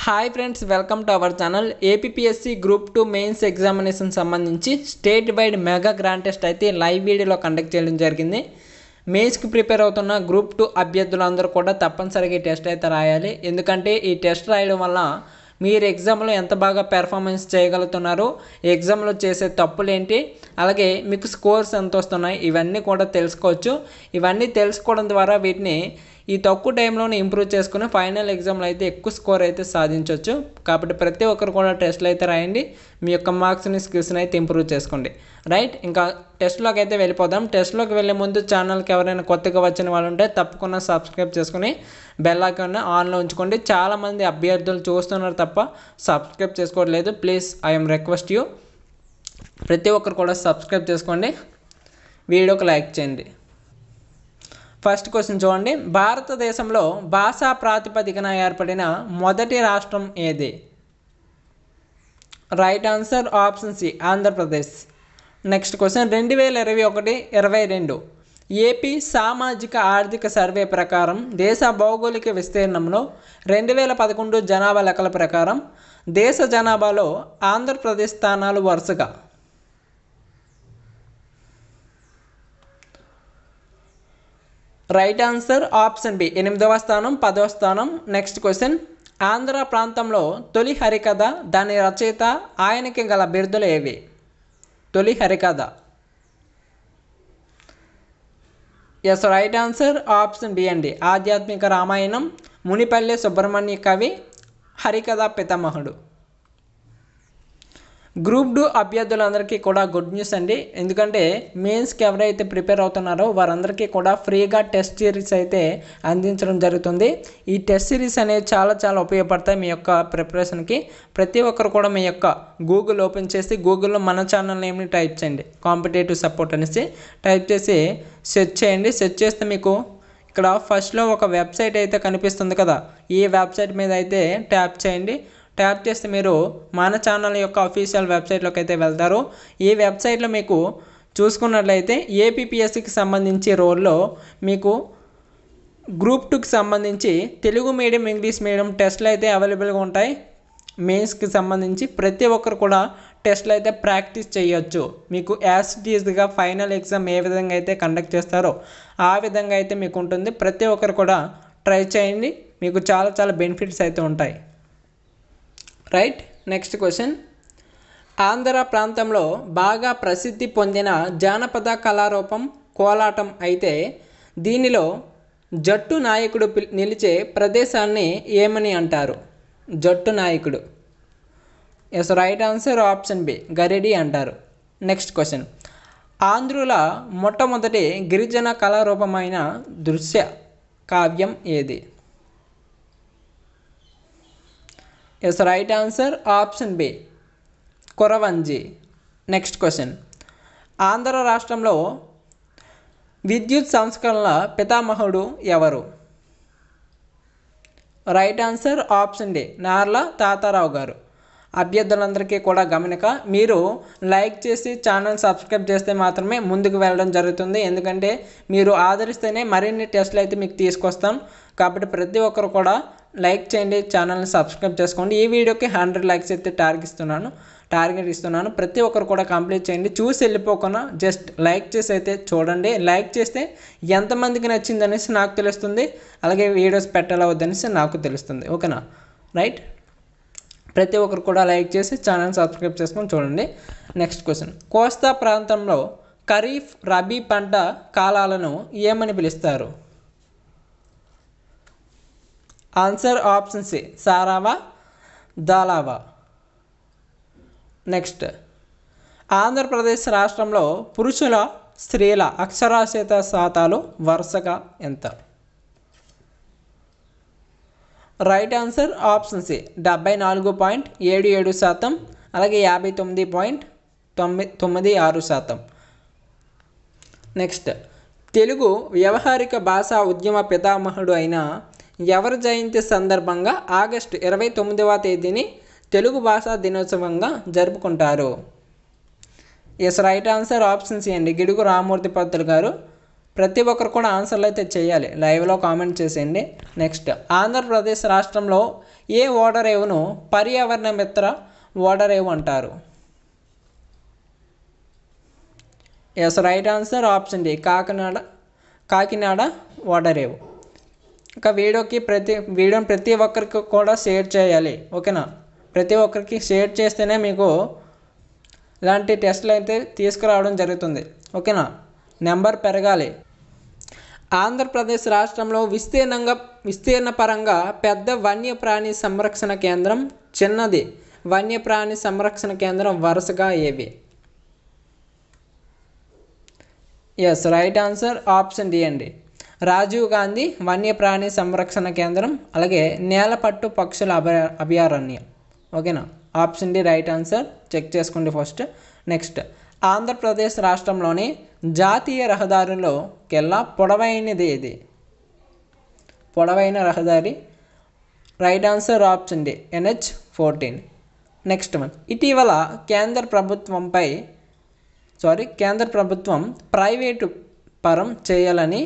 Hi friends, welcome to our channel. APSC group 2 mains examination సంబంధించి state wide mega grand test అయితే live వీడియోలో conduct చేయడం జరిగింది. మెయిన్స్కి ప్రిపేర్ అవుతున్న గ్రూప్ 2 అభ్యర్థులందరూ కూడా తప్పనిసరిగా ఈ టెస్ట్ అయితే రాయాలి. ఎందుకంటే ఈ టెస్ట్ రాయడం వల్ల మీరు ఎగ్జామ్లో ఎంత బాగా పెర్ఫార్మెన్స్ చేయగలుగుతున్నారు, ఎగ్జామ్లో చేసే తప్పులు ఏంటి, అలాగే మీకు స్కోర్స్ ఎంత వస్తున్నాయి, ఇవన్నీ కూడా తెలుసుకోవచ్చు. ఇవన్నీ తెలుసుకోవడం ద్వారా వీటిని ఈ తక్కువ టైంలోనే ఇంప్రూవ్ చేసుకుని ఫైనల్ ఎగ్జామ్లో అయితే ఎక్కువ స్కోర్ అయితే సాధించవచ్చు. కాబట్టి ప్రతి ఒక్కరు కూడా టెస్ట్లు అయితే రాయండి, మీ యొక్క మార్క్స్ని స్కిల్స్ని అయితే ఇంప్రూవ్ చేసుకోండి. రైట్, ఇంకా టెస్ట్లోకి అయితే వెళ్ళిపోదాం. టెస్ట్లోకి వెళ్ళే ముందు ఛానల్కి ఎవరైనా కొత్తగా వచ్చిన వాళ్ళు ఉంటే తప్పకుండా సబ్స్క్రైబ్ చేసుకుని బెల్ ఐకాన్ ఆన్లో ఉంచుకోండి. చాలామంది అభ్యర్థులు చూస్తున్నారు తప్ప సబ్స్క్రైబ్ చేసుకోవట్లేదు. ప్లీజ్ ఐఎమ్ రిక్వెస్ట్ యూ, ప్రతి ఒక్కరు కూడా సబ్స్క్రైబ్ చేసుకోండి, వీడియోకి లైక్ చేయండి. ఫస్ట్ క్వశ్చన్ చూడండి. భారతదేశంలో భాషా ప్రాతిపదికన ఏర్పడిన మొదటి రాష్ట్రం ఏది? Right answer option C, Andhra Pradesh. Next question. 2021-22 AP సామాజిక ఆర్థిక సర్వే ప్రకారం దేశ భౌగోళిక విస్తీర్ణంలో 2011 జనాభా లెక్కల ప్రకారం దేశ జనాభాలో ఆంధ్రప్రదేశ్ స్థానాలు వరుసగా. రైట్ ఆన్సర్ ఆప్షన్ బి, 8వ స్థానం, 10వ స్థానం. Next question. ఆంధ్ర ప్రాంతంలో తొలి హరికథ, దాని రచయిత, ఆయనకి గల బిరుదులు ఏవి? తొలి హరికథ. Yes, right answer option B అండి, ఆధ్యాత్మిక రామాయణం. మునిపల్లె సుబ్రహ్మణ్య కవి, హరికథ పితామహుడు. గ్రూప్ 2 అభ్యర్థులందరికీ కూడా గుడ్ న్యూస్ అండి. ఎందుకంటే మెయిన్స్కి ఎవరైతే ప్రిపేర్ అవుతున్నారో వారందరికీ కూడా ఫ్రీగా టెస్ట్ సిరీస్ అయితే అందించడం జరుగుతుంది. ఈ టెస్ట్ సిరీస్ అనేవి చాలా ఉపయోగపడతాయి మీ యొక్క ప్రిపరేషన్కి. ప్రతి ఒక్కరు కూడా మీ యొక్క గూగుల్ ఓపెన్ చేసి గూగుల్లో మన ఛానల్ నేమ్ని టైప్ చేయండి, కాంపిటేటివ్ సపోర్ట్ అనేసి టైప్ చేసి సెర్చ్ చేయండి. సెర్చ్ చేస్తే మీకు ఇక్కడ ఫస్ట్లో ఒక వెబ్సైట్ అయితే కనిపిస్తుంది కదా, ఈ వెబ్సైట్ మీద అయితే ట్యాప్ చేయండి. ట్యాప్ చేస్తే మీరు మన ఛానల్ యొక్క అఫీషియల్ వెబ్సైట్లోకి అయితే వెళ్తారు. ఈ వెబ్సైట్లో మీకు చూసుకున్నట్లయితే ఏపీఎస్సికి సంబంధించి రోల్లో మీకు గ్రూప్ 2కి సంబంధించి తెలుగు మీడియం, ఇంగ్లీష్ మీడియం టెస్ట్లు అయితే అవైలబుల్గా ఉంటాయి. మెయిన్స్కి సంబంధించి ప్రతి ఒక్కరు కూడా టెస్ట్లు అయితే ప్రాక్టీస్ చేయొచ్చు. మీకు యాజ్ ఇట్ ఈజ్గా ఫైనల్ ఎగ్జామ్ ఏ విధంగా అయితే కండక్ట్ చేస్తారో ఆ విధంగా అయితే మీకు ఉంటుంది. ప్రతి ఒక్కరు కూడా ట్రై చేయండి, మీకు చాలా బెనిఫిట్స్ అయితే ఉంటాయి. Right, next question. ఆంధ్ర ప్రాంతంలో బాగా ప్రసిద్ధి పొందిన జానపద కళారూపం కోలాటం అయితే దీనిలో జట్టు నాయకుడు నిలిచే ప్రదేశాన్ని ఏమని అంటారు? జట్టు నాయకుడు. Yes, right answer option B, గరిడి అంటారు. Next question. ఆంధ్రుల మొట్టమొదటి గిరిజన కళారూపమైన దృశ్య కావ్యం ఏది? Yes, right answer option B, కొరవంజి. Next question. ఆంధ్ర రాష్ట్రంలో విద్యుత్ సంస్కరణల పితామహుడు ఎవరు? Right answer option D, Narla Tatarao గారు. అభ్యర్థులందరికీ కూడా గమనిక, మీరు లైక్ చేసి ఛానల్ సబ్స్క్రైబ్ చేస్తే మాత్రమే ముందుకు వెళ్ళడం జరుగుతుంది. ఎందుకంటే మీరు ఆదరిస్తేనే మరిన్ని టెస్ట్లు అయితే మీకు తీసుకొస్తాం. కాబట్టి ప్రతి ఒక్కరు కూడా లైక్ చేయండి, ఛానల్ని సబ్స్క్రైబ్ చేసుకోండి. ఈ వీడియోకి 100 లైక్స్ అయితే టార్గెట్ ఇస్తున్నాను. ప్రతి ఒక్కరు కూడా కంప్లీట్ చేయండి. చూసి వెళ్ళిపోకుండా జస్ట్ లైక్ చేసి అయితే చూడండి. లైక్ చేస్తే ఎంతమందికి నచ్చింది అనేసి నాకు తెలుస్తుంది, అలాగే వీడియోస్ పెట్టాలా వద్దనేసి నాకు తెలుస్తుంది. ఓకేనా? రైట్, ప్రతి ఒక్కరు కూడా లైక్ చేసి ఛానల్ సబ్స్క్రైబ్ చేసుకొని చూడండి. Next question. కోస్తా ప్రాంతంలో ఖరీఫ్, రబీ పంట కాలాలను ఏమని పిలుస్తారు? ఆన్సర్ ఆప్షన్ సి, సారావా, దాలావా. నెక్స్ట్. ఆంధ్రప్రదేశ్ రాష్ట్రంలో పురుషుల, స్త్రీల అక్షరాస్యత శాతాలు వరుసగా ఎంత? రైట్ ఆన్సర్ ఆప్షన్ సి, 74.77%, అలాగే 59.96%. నెక్స్ట్. తెలుగు వ్యవహారిక భాషా ఉద్యమ పితామహుడు అయిన ఎవరి జయంతి సందర్భంగా ఆగస్టు 29వ తేదీని తెలుగు భాషా దినోత్సవంగా జరుపుకుంటారు? Yes, right answer option C అండి, గిడుగు రామమూర్తి పంతులు గారు. ప్రతి ఒక్కరు కూడా ఆన్సర్లు అయితే చేయాలి, లైవ్లో కామెంట్ చేసేయండి. నెక్స్ట్, ఆంధ్రప్రదేశ్ రాష్ట్రంలో ఏ ఓడరేవును పర్యావరణ మిత్ర ఓడరేవు అంటారు? Yes, right answer option D, Kakinada ఓడరేవు. ఇంకా వీడియోని ప్రతి ఒక్కరికి కూడా షేర్ చేయాలి, ఓకేనా? ప్రతి ఒక్కరికి షేర్ చేస్తేనే మీకు ఇలాంటి టెస్టులు అయితే తీసుకురావడం జరుగుతుంది, ఓకేనా? నెంబర్ పెరగాలి. ఆంధ్రప్రదేశ్ రాష్ట్రంలో విస్తీర్ణ పరంగా పెద్ద వన్యప్రాణి సంరక్షణ కేంద్రం, చిన్నది వన్యప్రాణి సంరక్షణ కేంద్రం వరుసగా ఏవి? Yes, right answer option D అండి, రాజీవ్ గాంధీ వన్యప్రాణి సంరక్షణ కేంద్రం, అలాగే నేలపట్టు పక్షుల అభయారణ్యం, ఓకేనా? Option D right answer, check చేసుకోండి ఫస్ట్. నెక్స్ట్, ఆంధ్రప్రదేశ్ రాష్ట్రంలోని జాతీయ రహదారుల్లో కెల్లా పొడవైనది ఏది? పొడవైన రహదారి, right answer option D, NH-14. Next one, ఇటీవల కేంద్ర ప్రభుత్వం ప్రైవేటు పరం చేయాలని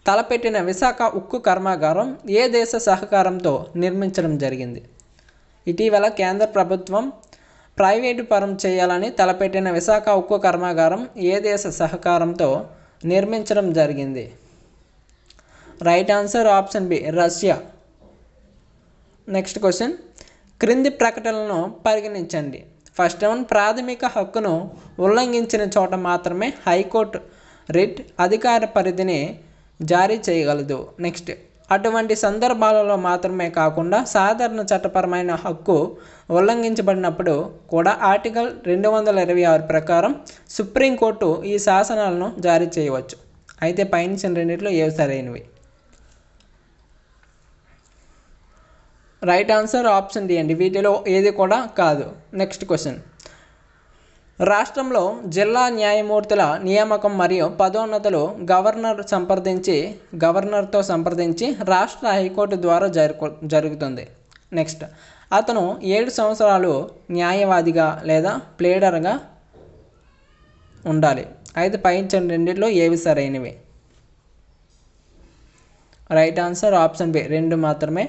తలపెట్టిన విశాఖ ఉక్కు కర్మాగారం ఏ దేశ సహకారంతో నిర్మించడం జరిగింది? ఇటీవల కేంద్ర ప్రభుత్వం ప్రైవేటు పరం చేయాలని తలపెట్టిన విశాఖ ఉక్కు కర్మాగారం ఏ దేశ సహకారంతో నిర్మించడం జరిగింది? Right answer option B, Russia. Next question, క్రింది ప్రకటనలను పరిగణించండి. ఫస్ట్ వన్, ప్రాథమిక హక్కును ఉల్లంఘించిన చోట మాత్రమే హైకోర్టు రిట్ అధికార పరిధిని జారీ చేయగలదు. నెక్స్ట్, అటువంటి సందర్భాలలో మాత్రమే కాకుండా సాధారణ చట్టపరమైన హక్కు ఉల్లంఘించబడినప్పుడు కూడా ఆర్టికల్ 226 ప్రకారం సుప్రీంకోర్టు ఈ శాసనాలను జారీ చేయవచ్చు. అయితే పైన రెండింటిలో ఏవి సరైనవి? రైట్ ఆన్సర్ ఆప్షన్ డి అండి, వీటిలో ఏది కూడా కాదు. నెక్స్ట్ క్వశ్చన్, రాష్ట్రంలో జిల్లా న్యాయమూర్తుల నియామకం మరియు పదోన్నతులు గవర్నర్తో సంప్రదించి రాష్ట్ర హైకోర్టు ద్వారా జరుగుతుంది. నెక్స్ట్, అతను 7 సంవత్సరాలు న్యాయవాదిగా లేదా ప్లేడర్గా ఉండాలి. అయితే పైన రెండింటిలో ఏవి సరైనవి? రైట్ ఆన్సర్ ఆప్షన్ బి, 2 మాత్రమే.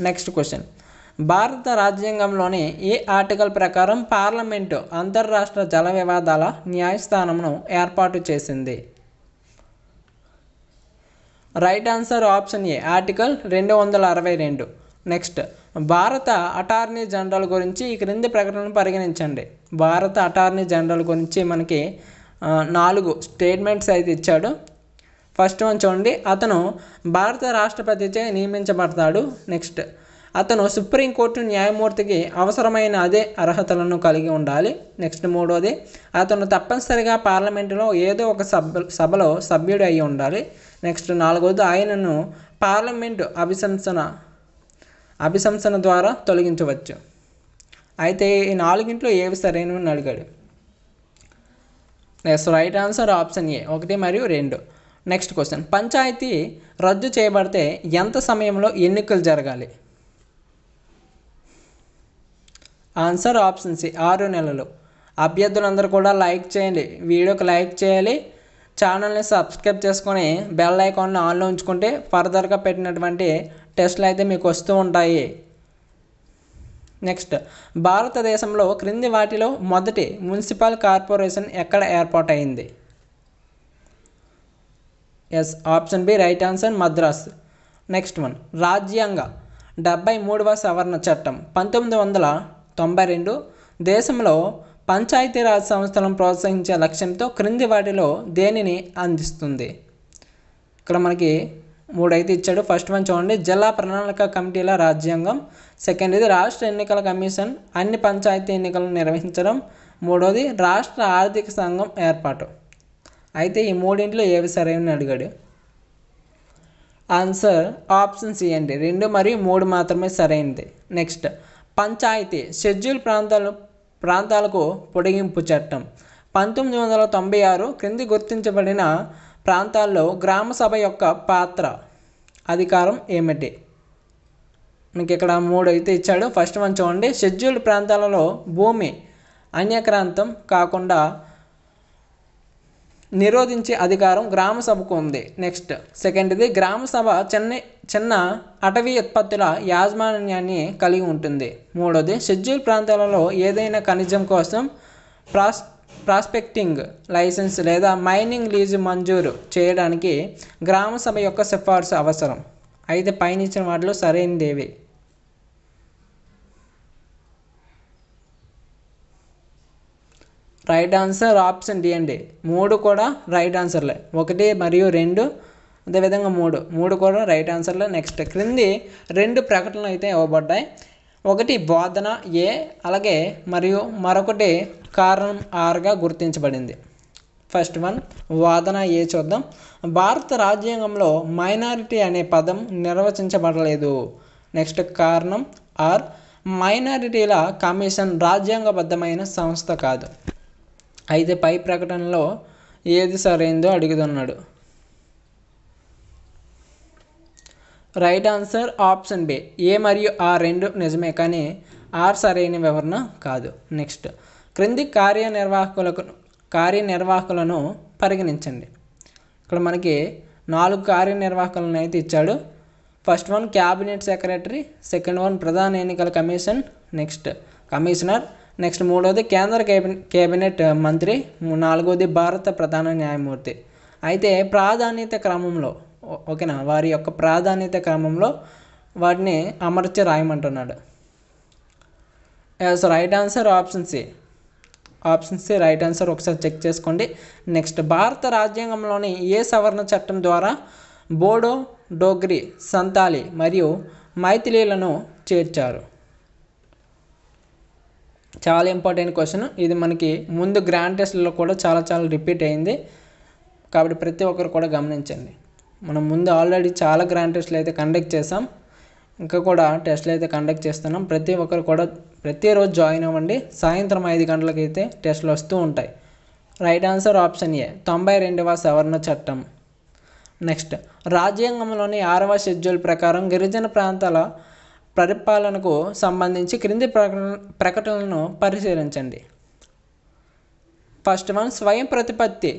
నెక్స్ట్ క్వశ్చన్, భారత రాజ్యాంగంలోని ఏ ఆర్టికల్ ప్రకారం పార్లమెంటు అంతర్రాష్ట్ర జల వివాదాల న్యాయస్థానంను ఏర్పాటు చేసింది? రైట్ ఆన్సర్ ఆప్షన్ ఏ, ఆర్టికల్ 262. నెక్స్ట్, భారత అటార్నీ జనరల్ గురించి ఈ క్రింది ప్రకటనను పరిగణించండి. భారత అటార్నీ జనరల్ గురించి మనకి 4 స్టేట్మెంట్స్ అయితే ఇచ్చాడు. ఫస్ట్ వన్ చూడండి, అతను భారత రాష్ట్రపతిచే నియమించబడతాడు. నెక్స్ట్, అతను సుప్రీంకోర్టు న్యాయమూర్తికి అవసరమైన అదే అర్హతలను కలిగి ఉండాలి. నెక్స్ట్, మూడోది, అతను తప్పనిసరిగా పార్లమెంటులో ఏదో ఒక సభలో సభ్యుడు అయి ఉండాలి. నెక్స్ట్, నాలుగోది, ఆయనను పార్లమెంటు అభిశంసన ద్వారా తొలగించవచ్చు. అయితే ఈ 4గింట్లో ఏవి సరైనవని అడిగాడు. నెక్స్ట్, రైట్ ఆన్సర్ ఆప్షన్ ఏ, 1 మరియు 2. నెక్స్ట్ క్వశ్చన్, పంచాయతీ రద్దు చేయబడితే ఎంత సమయంలో ఎన్నికలు జరగాలి? ఆన్సర్ ఆప్షన్ సి, 6 నెలలు. అభ్యర్థులందరూ కూడా లైక్ చేయండి, వీడియోకి లైక్ చేయాలి, ఛానల్ని సబ్స్క్రైబ్ చేసుకొని బెల్ ఐకాన్ని ఆన్లో ఉంచుకుంటే ఫర్దర్గా పెట్టినటువంటి టెస్టులు అయితే మీకు వస్తూ ఉంటాయి. నెక్స్ట్, భారతదేశంలో క్రింది వాటిలో మొదటి మున్సిపల్ కార్పొరేషన్ ఎక్కడ ఏర్పాటైంది? Yes, option B right answer, Madras. Next one, రాజ్యాంగ 73వ సవరణ చట్టం 1992 దేశంలో పంచాయతీరాజ్ సంస్థలను ప్రోత్సహించే లక్ష్యంతో క్రింది వాటిలో దేనిని అందిస్తుంది? ఇక్కడ మనకి 3 అయితే ఇచ్చాడు. ఫస్ట్ వన్ చూడండి, జిల్లా ప్రణాళిక కమిటీల రాజ్యాంగం. సెకండ్, ఇది రాష్ట్ర ఎన్నికల కమిషన్ అన్ని పంచాయతీ ఎన్నికలను నిర్వహించడం. మూడోది, రాష్ట్ర ఆర్థిక సంఘం ఏర్పాటు. అయితే ఈ 3ంట్లో ఏవి సరైనవి అడిగాడు. ఆన్సర్ ఆప్షన్ సి అండి, 2 మరియు 3 మాత్రమే సరైనది. నెక్స్ట్, పంచాయతీ షెడ్యూల్ ప్రాంతాలకు పొడిగింపు చట్టం 1996 క్రింది గుర్తించబడిన ప్రాంతాల్లో గ్రామసభ యొక్క పాత్ర అధికారం ఏమిటి? మనకి ఇక్కడ 3 అయితే ఇచ్చాడు. ఫస్ట్ వన్ చూడండి, షెడ్యూల్డ్ ప్రాంతాలలో భూమి అన్యక్రాంతం కాకుండా నిరోధించే అధికారం గ్రామ సభకు ఉంది. నెక్స్ట్ సెకండ్ది, గ్రామ సభ చిన్న అటవీ ఉత్పత్తుల యాజమాన్యాన్ని కలిగి ఉంటుంది. మూడోది, షెడ్యూల్ ప్రాంతాలలో ఏదైనా ఖనిజం కోసం ప్రాస్పెక్టింగ్ లైసెన్స్ లేదా మైనింగ్ లీజు మంజూరు చేయడానికి గ్రామ సభ యొక్క సిఫార్సు అవసరం. అయితే పైన ఇచ్చిన వాటిలో సరైనదేవి? రైట్ ఆన్సర్ ఆప్షన్ డి అండి. 3 కూడా రైట్ ఆన్సర్లే. 1 మరియు 2 అదేవిధంగా 3 కూడా రైట్ ఆన్సర్లే. నెక్స్ట్ క్రింది 2 ప్రకటనలు అయితే ఇవ్వబడ్డాయి. ఒకటి బోధన ఏ, అలాగే మరియు మరొకటి కారణం ఆర్గా గుర్తించబడింది. ఫస్ట్ వన్ వాదన ఏ చూద్దాం. భారత రాజ్యాంగంలో మైనారిటీ అనే పదం నిర్వచించబడలేదు. నెక్స్ట్ కారణం ఆర్, మైనారిటీల కమిషన్ రాజ్యాంగబద్ధమైన సంస్థ కాదు. అయితే పై ప్రకటనలో ఏది సరైందో అడుగుతున్నాడు. Right answer option B. A మరియు ఆ 2 నిజమే, కానీ ఆర్ సరైన వివరణ కాదు. నెక్స్ట్ క్రింది కార్యనిర్వాహకులను పరిగణించండి. ఇక్కడ మనకి 4 కార్యనిర్వాహకులను అయితే ఇచ్చాడు. First one cabinet secretary, second one ప్రధాన ఎన్నికల కమిషన్, నెక్స్ట్ కమిషనర్, నెక్స్ట్ మూడోది కేంద్ర కేబినెట్ మంత్రి, నాలుగోది భారత ప్రధాన న్యాయమూర్తి. అయితే ప్రాధాన్యత క్రమంలో ఓకేనా, వారి యొక్క ప్రాధాన్యత క్రమంలో వాటిని అమర్చి రాయమంటున్నాడు. Yes right answer option C. Option C right answer. ఒకసారి చెక్ చేసుకోండి. నెక్స్ట్ భారత రాజ్యాంగంలోని ఏ సవరణ చట్టం ద్వారా బోడో, డోగ్రీ, సంతాలి మరియు మైథిలీలను చేర్చారు? చాలా ఇంపార్టెంట్ క్వశ్చన్ ఇది. మనకి ముందు గ్రాండ్ టెస్ట్లో కూడా చాలా రిపీట్ అయింది, కాబట్టి ప్రతి ఒక్కరు కూడా గమనించండి. మనం ముందు ఆల్రెడీ చాలా గ్రాండ్ టెస్ట్లు అయితే కండక్ట్ చేసాం, ఇంకా కూడా టెస్ట్లు అయితే కండక్ట్ చేస్తున్నాం. ప్రతి ఒక్కరు కూడా ప్రతిరోజు జాయిన్ అవ్వండి. సాయంత్రం 5 గంటలకు అయితే టెస్ట్లు వస్తూ ఉంటాయి. రైట్ ఆన్సర్ ఆప్షన్ ఏ 92వ సవరణ చట్టం. నెక్స్ట్ రాజ్యాంగంలోని 6వ షెడ్యూల్ ప్రకారం గిరిజన ప్రాంతాల పరిపాలనకు సంబంధించి క్రింది ప్రకటనలను పరిశీలించండి. ఫస్ట్ వన్ స్వయం ప్రతిపత్తి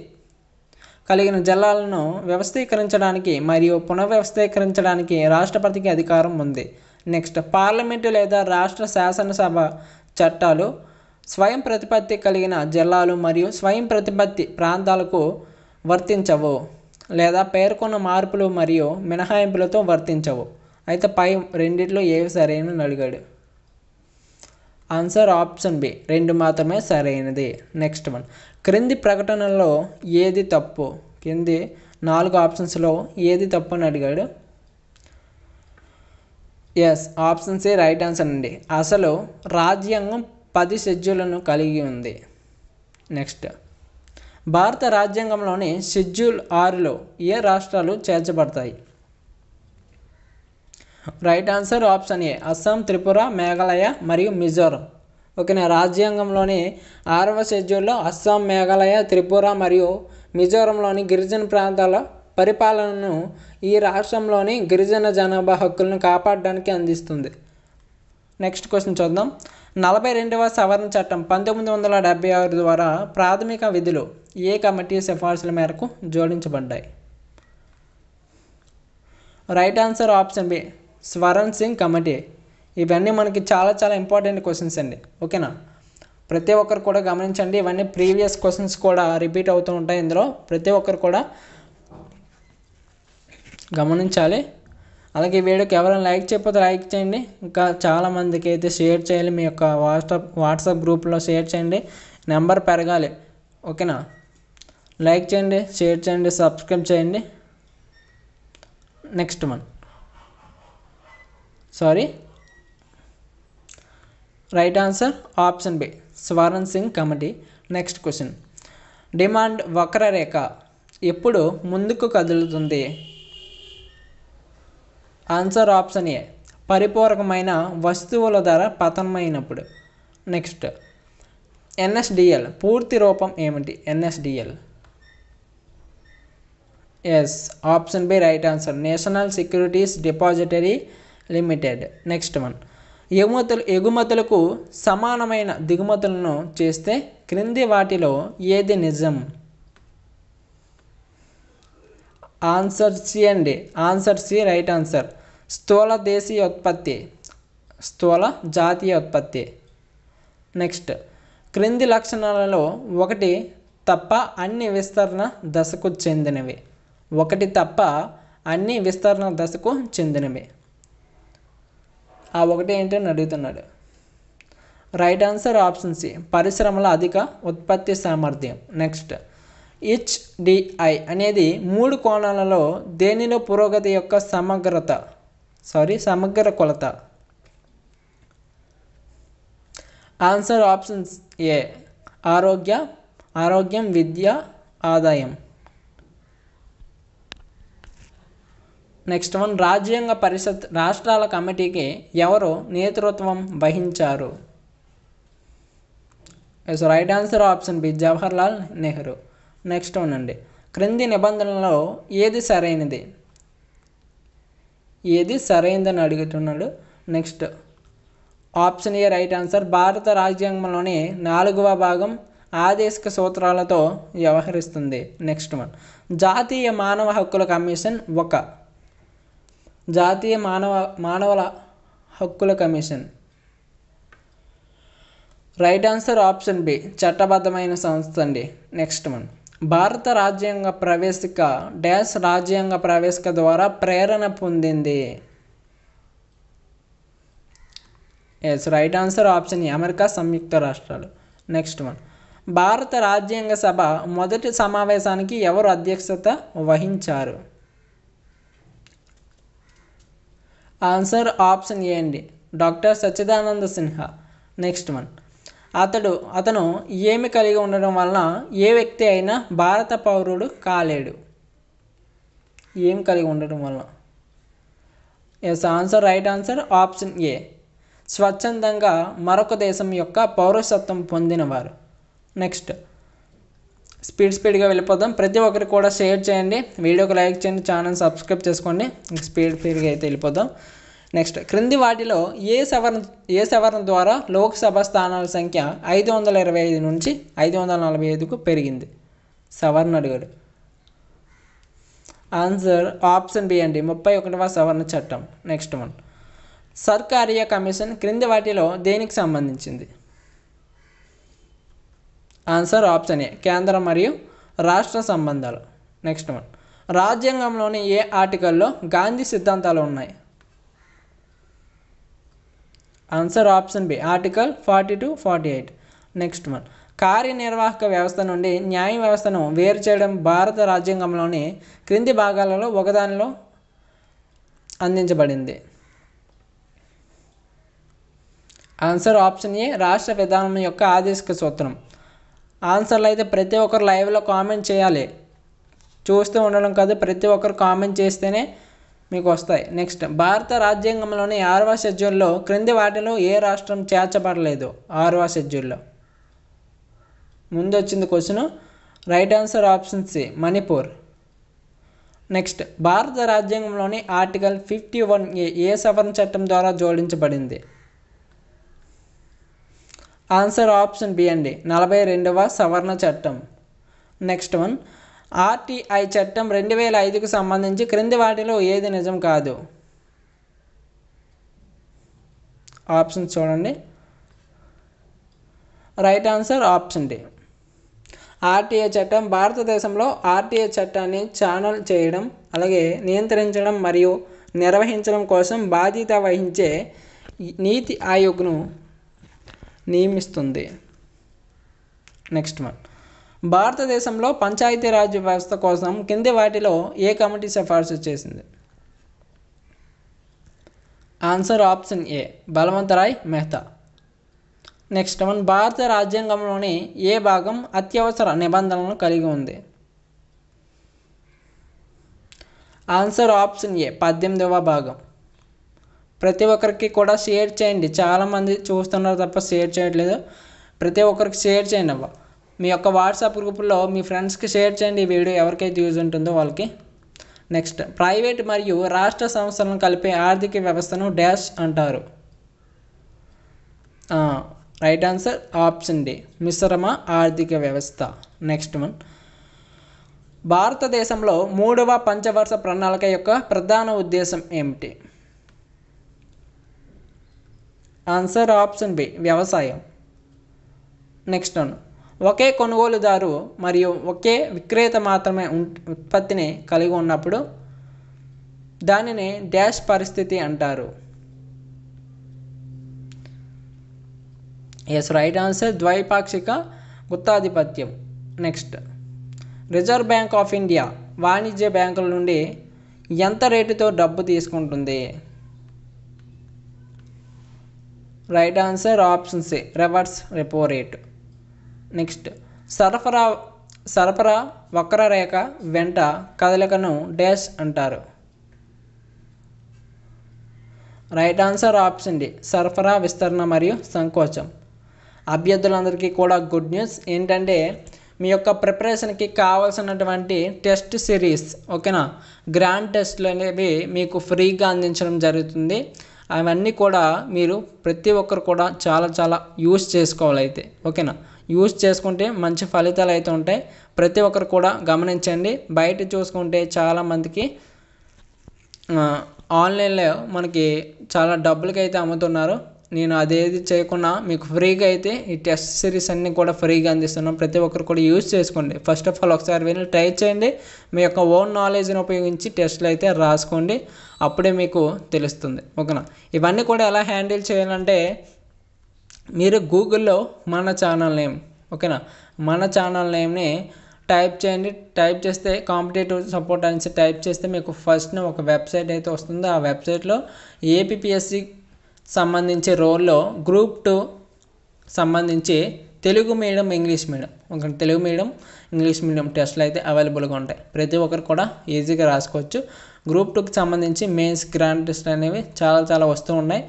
కలిగిన జిల్లాలను వ్యవస్థీకరించడానికి మరియు పునర్వ్యవస్థీకరించడానికి రాష్ట్రపతికి అధికారం ఉంది. నెక్స్ట్ పార్లమెంటు లేదా రాష్ట్ర శాసనసభ చట్టాలు స్వయం ప్రతిపత్తి కలిగిన జిల్లాలు మరియు స్వయం ప్రతిపత్తి ప్రాంతాలకు వర్తించవు లేదా పేర్కొన్న మార్పులు మరియు మినహాయింపులతో వర్తించవు. అయితే పై రెండిట్లో ఏవి సరైనని అడిగాడు. ఆన్సర్ ఆప్షన్ బి 2 మాత్రమే సరైనది. నెక్స్ట్ వన్ క్రింది ప్రకటనలో ఏది తప్పు? కింది 4 ఆప్షన్స్లో ఏది తప్పు అని అడిగాడు. Yes option C right answer అండి. అసలు రాజ్యాంగం 10 షెడ్యూళ్లను కలిగి ఉంది. నెక్స్ట్ భారత రాజ్యాంగంలోని షెడ్యూల్ 6లో ఏ రాష్ట్రాలు చేర్చబడతాయి? రైట్ ఆన్సర్ ఆప్షన్ ఏ అస్సాం, త్రిపుర, మేఘాలయ మరియు మిజోరం. ఓకేనా, రాజ్యాంగంలోని 6వ షెడ్యూల్లో అస్సాం, మేఘాలయ, త్రిపుర మరియు మిజోరంలోని గిరిజన ప్రాంతాల పరిపాలనను ఈ రాష్ట్రంలోని గిరిజన జనాభా హక్కులను కాపాడడానికి అందిస్తుంది. నెక్స్ట్ క్వశ్చన్ చూద్దాం. 42వ సవరణ చట్టం 1976 ద్వారా ప్రాథమిక విధులు ఏ కమిటీ సిఫార్సుల మేరకు జోడించబడ్డాయి? Right answer option B Swaran Singh committee. ఇవన్నీ మనకి చాలా ఇంపార్టెంట్ క్వశ్చన్స్ అండి. ఓకేనా, ప్రతి ఒక్కరు కూడా గమనించండి. ఇవన్నీ ప్రీవియస్ క్వశ్చన్స్ కూడా రిపీట్ అవుతూ ఉంటాయి. ఇందులో ప్రతి ఒక్కరు కూడా గమనించాలి. అలాగే ఈ వీడియోకి ఎవరైనా లైక్ చేయకపోతే లైక్ చేయండి. ఇంకా చాలామందికి అయితే షేర్ చేయాలి. మీ యొక్క వాట్సాప్ గ్రూప్లో షేర్ చేయండి, నెంబర్ పెరగాలి. ఓకేనా, లైక్ చేయండి, షేర్ చేయండి, సబ్స్క్రైబ్ చేయండి. Next one right answer option B Swaran Singh committee. Next question demand వక్రరేఖ ఎప్పుడు ముందుకు కదులుతుంది? ఆన్సర్ ఆప్షన్ ఏ పరిపూరకమైన వస్తువుల ధర పతనమైనప్పుడు. నెక్స్ట్ ఎన్ఎస్డిఎల్ పూర్తి రూపం ఏమిటి? NSDL yes option B right answer national securities depository limited. Next one ఎగుమతులకు సమానమైన దిగుమతులను చేస్తే క్రింది వాటిలో ఏది నిజం? ఆన్సర్ సి అండి. Answer C right answer. స్థూల దేశీయ ఉత్పత్తి, స్థూల జాతీయ ఉత్పత్తి. నెక్స్ట్, క్రింది లక్షణాలలో ఒకటి తప్ప అన్ని విస్తరణ దశకు చెందినవి. ఒకటి తప్ప అన్ని విస్తరణ దశకు చెందినవి. ఆ ఒకటి ఏంటని అడుగుతున్నాడు. రైట్ ఆన్సర్ ఆప్షన్ సి, పరిశ్రమల అధిక ఉత్పత్తి సామర్థ్యం. నెక్స్ట్, HDI అనేది 3 కోణాలలో దేనిలో పురోగతి యొక్క సమగ్ర కొలత. ఆన్సర్ ఆప్షన్ ఏ, ఆరోగ్యం, విద్య, ఆదాయం. నెక్స్ట్ వన్, రాజ్యాంగ పరిషత్ రాష్ట్రాల కమిటీకి ఎవరు నేతృత్వం వహించారు? Right answer option B, Jawaharlal Nehru. Next one అండి, క్రింది నిబంధనలలో ఏది సరైనది? ఏది సరైనదని అడుగుతున్నాడు. Next, option A right answer. భారత రాజ్యాంగంలోని 4వ భాగం ఆదేశిక సూత్రాలతో వ్యవహరిస్తుంది. నెక్స్ట్ వన్, జాతీయ మానవ హక్కుల కమిషన్ జాతీయ మానవ హక్కుల commission. Right answer option B, చట్టబద్ధమైన సంస్థ అండి. నెక్స్ట్ వన్, భారత రాజ్యాంగ ప్రవేశిక ద్వారా ప్రేరణ పొందింది. Yes, right answer option A, America సంయుక్త రాష్ట్రాలు. నెక్స్ట్ వన్, భారత రాజ్యాంగ సభ మొదటి సమావేశానికి ఎవరు అధ్యక్షత వహించారు? ఆన్సర్ ఆప్షన్ ఏ అండి, doctor Sachchidananda Sinha. Next one, అతను ఏమి కలిగి ఉండడం వలన ఏ వ్యక్తి అయినా భారత పౌరుడు కాలేడు? ఏం కలిగి ఉండడం వలన? Yes, answer right answer option A, స్వచ్ఛందంగా మరొక దేశం యొక్క పౌరసత్వం పొందినవారు. నెక్స్ట్, స్పీడ్గా వెళ్ళిపోదాం. ప్రతి ఒక్కరికి కూడా షేర్ చేయండి, వీడియోకి లైక్ చేయండి, ఛానల్ సబ్స్క్రైబ్ చేసుకోండి. స్పీడ్గా అయితే వెళ్ళిపోదాం. నెక్స్ట్, క్రింది వాటిలో ఏ సవరణ ద్వారా లోక్సభ స్థానాల సంఖ్య 525 నుంచి 545కు పెరిగింది? సవరణ అడిగాడు. ఆన్సర్ ఆప్షన్ బి అండి, 31వ సవరణ చట్టం. నెక్స్ట్ వన్, సర్కారియా కమిషన్ క్రింది వాటిలో దేనికి సంబంధించింది? ఆన్సర్ ఆప్షన్ ఏ, కేంద్ర మరియు రాష్ట్ర సంబంధాలు. నెక్స్ట్ వన్, రాజ్యాంగంలోని ఏ ఆర్టికల్లో గాంధీ సిద్ధాంతాలు ఉన్నాయి? Answer option B, article 40-48. Next one, కార్యనిర్వాహక వ్యవస్థ నుండి న్యాయ వ్యవస్థను వేరు చేయడం భారత రాజ్యాంగంలోని క్రింది భాగాలలో ఒకదానిలో అందించబడింది. ఆన్సర్ ఆప్షన్ ఏ, రాష్ట్ర విధానం యొక్క ఆదేశిక సూత్రం. ఆన్సర్లు అయితే ప్రతి ఒక్కరు లైవ్లో కామెంట్ చేయాలి, చూస్తూ ఉండడం కాదు, ప్రతి ఒక్కరు కామెంట్ చేస్తేనే మీకు వస్తాయి. నెక్స్ట్, భారత రాజ్యాంగంలోని 6వ షెడ్యూల్లో క్రింది వాటిలో ఏ రాష్ట్రం చేర్చబడలేదు? 6వ షెడ్యూల్లో ముందు వచ్చింది question. Right answer option C, Manipur. Next, భారత రాజ్యాంగంలోని ఆర్టికల్ 51A ఏ సవరణ చట్టం ద్వారా జోడించబడింది? ఆన్సర్ ఆప్షన్ బి అండి, 42వ సవరణ చట్టం. నెక్స్ట్ వన్, RTI చట్టం 2005కు సంబంధించి క్రింది వాటిలో ఏది నిజం కాదు? ఆప్షన్ చూడండి. Right answer option D, RTI చట్టం భారతదేశంలో RTI చట్టాన్ని ఛానల్ చేయడం, అలాగే నియంత్రించడం మరియు నిర్వహించడం కోసం బాధ్యత వహించే నీతి ఆయోగ్ను నియమిస్తుంది. నెక్స్ట్ వన్, భారతదేశంలో పంచాయతీరాజ్ వ్యవస్థ కోసం కింది వాటిలో ఏ కమిటీ సిఫార్సు చేసింది? ఆన్సర్ ఆప్షన్ ఏ, బలవంతరాయ్ మెహతా. నెక్స్ట్ వన్, భారత రాజ్యాంగంలోని ఏ భాగం అత్యవసర నిబంధనలను కలిగి ఉంది? ఆన్సర్ ఆప్షన్ ఏ, 18వ భాగం. ప్రతి ఒక్కరికి కూడా షేర్ చేయండి, చాలామంది చూస్తున్నారు తప్ప షేర్ చేయట్లేదు. ప్రతి ఒక్కరికి షేర్ చేయండి అవ్వ. మీ యొక్క వాట్సాప్ గ్రూపుల్లో మీ ఫ్రెండ్స్కి షేర్ చేయండి ఈ వీడియో, ఎవరికైతే యూజ్ ఉంటుందో వాళ్ళకి. నెక్స్ట్, ప్రైవేట్ మరియు రాష్ట్ర సంస్థలను కలిపే ఆర్థిక వ్యవస్థను డాష్ అంటారు? రైట్ ఆన్సర్ ఆప్షన్ డి, మిశ్రమ ఆర్థిక వ్యవస్థ. నెక్స్ట్ వన్, భారతదేశంలో 3వ పంచవర్ష ప్రణాళిక యొక్క ప్రధాన ఉద్దేశం ఏమిటి? ఆన్సర్ ఆప్షన్ బి వ్యవసాయం. నెక్స్ట్ వన్, ఒకే కొనుగోలుదారు మరియు ఒకే విక్రేత మాత్రమే ఉత్పత్తిని కలిగి ఉన్నప్పుడు దానిని డాష్ పరిస్థితి అంటారు. ఎస్ రైట్ ఆన్సర్ ద్వైపాక్షిక గుత్తాధిపత్యం. Next, reserve bank of India వాణిజ్య బ్యాంకుల నుండి ఎంత రేటుతో డబ్బు తీసుకుంటుంది? Right answer option C reverse repo rate. Next, సరఫరా వక్రరేఖ వెంట కదలికను డాష్ అంటారు. రైట్ ఆన్సర్ ఆప్షన్ డి సరఫరా విస్తరణ మరియు సంకోచం. అభ్యర్థులందరికీ కూడా గుడ్ న్యూస్ ఏంటంటే మీ యొక్క ప్రిపరేషన్కి కావాల్సినటువంటి టెస్ట్ సిరీస్ ఓకేనా, గ్రాండ్ టెస్ట్లు అనేవి మీకు ఫ్రీగా అందించడం జరుగుతుంది. అవన్నీ కూడా మీరు ప్రతి ఒక్కరు కూడా చాలా యూస్ చేసుకోవాలి అయితే ఓకేనా. యూస్ చేసుకుంటే మంచి ఫలితాలు అయితే ఉంటాయి. ప్రతి ఒక్కరు కూడా గమనించండి. బయట చూసుకుంటే చాలామందికి ఆన్లైన్లో మనకి చాలా డబ్బులకి అయితే అమ్ముతున్నారు. నేను అదేది చేయకుండా మీకు ఫ్రీగా అయితే ఈ టెస్ట్ సిరీస్ అన్నీ కూడా ఫ్రీగా అందిస్తున్నాం. ప్రతి ఒక్కరు కూడా యూజ్ చేసుకోండి. ఫస్ట్ ఆఫ్ ఆల్ ఒకసారి వెళ్ళి ట్రై చేయండి. మీ యొక్క ఓన్ నాలెడ్జ్ని ఉపయోగించి టెస్ట్లు అయితే రాసుకోండి. అప్పుడే మీకు తెలుస్తుంది ఓకేనా. ఇవన్నీ కూడా ఎలా హ్యాండిల్ చేయాలంటే మీరు గూగుల్లో మన ఛానల్ నేమ్ ఓకేనా, మన ఛానల్ నేమ్ని టైప్ చేయండి. టైప్ చేస్తే కాంపిటేటివ్ సపోర్ట్ అనేసి టైప్ చేస్తే మీకు ఫస్ట్ ఒక వెబ్సైట్ అయితే వస్తుంది. ఆ వెబ్సైట్లో ఏపీఎస్సి సంబంధించి రోల్లో గ్రూప్ 2 సంబంధించి తెలుగు మీడియం ఇంగ్లీష్ మీడియం ఒక తెలుగు మీడియం ఇంగ్లీష్ మీడియం టెస్ట్లు అయితే అవైలబుల్గా ఉంటాయి. ప్రతి ఒక్కరు కూడా ఈజీగా రాసుకోవచ్చు. గ్రూప్ 2కి సంబంధించి మెయిన్స్ గ్రాండ్ టెస్ట్ అనేవి చాలా వస్తూ ఉన్నాయి.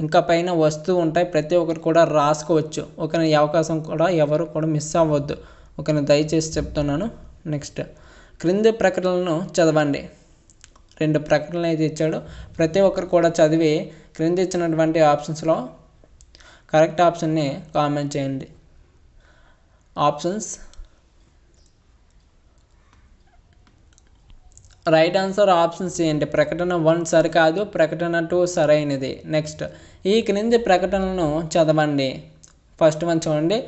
ఇంకా పైన వస్తూ ఉంటాయి. ప్రతి ఒక్కరు కూడా రాసుకోవచ్చు ఓకేనా. ఈ అవకాశం కూడా ఎవరు కూడా మిస్ అవ్వద్దు ఓకేనా, దయచేసి చెప్తున్నాను. నెక్స్ట్, క్రింది ప్రకటనలను చదవండి. 2 ప్రకటనలు అయితే ఇచ్చాడు. ప్రతి ఒక్కరు కూడా చదివి క్రింద ఇచ్చినటువంటి ఆప్షన్స్లో కరెక్ట్ ఆప్షన్ని కామెంట్ చేయండి. Options right answer option C అండి. ప్రకటన 1 సరికాదు, ప్రకటన 2 సరైనది. నెక్స్ట్, ఈ క్రింది ప్రకటనలను చదవండి. ఫస్ట్ వన్ చూడండి.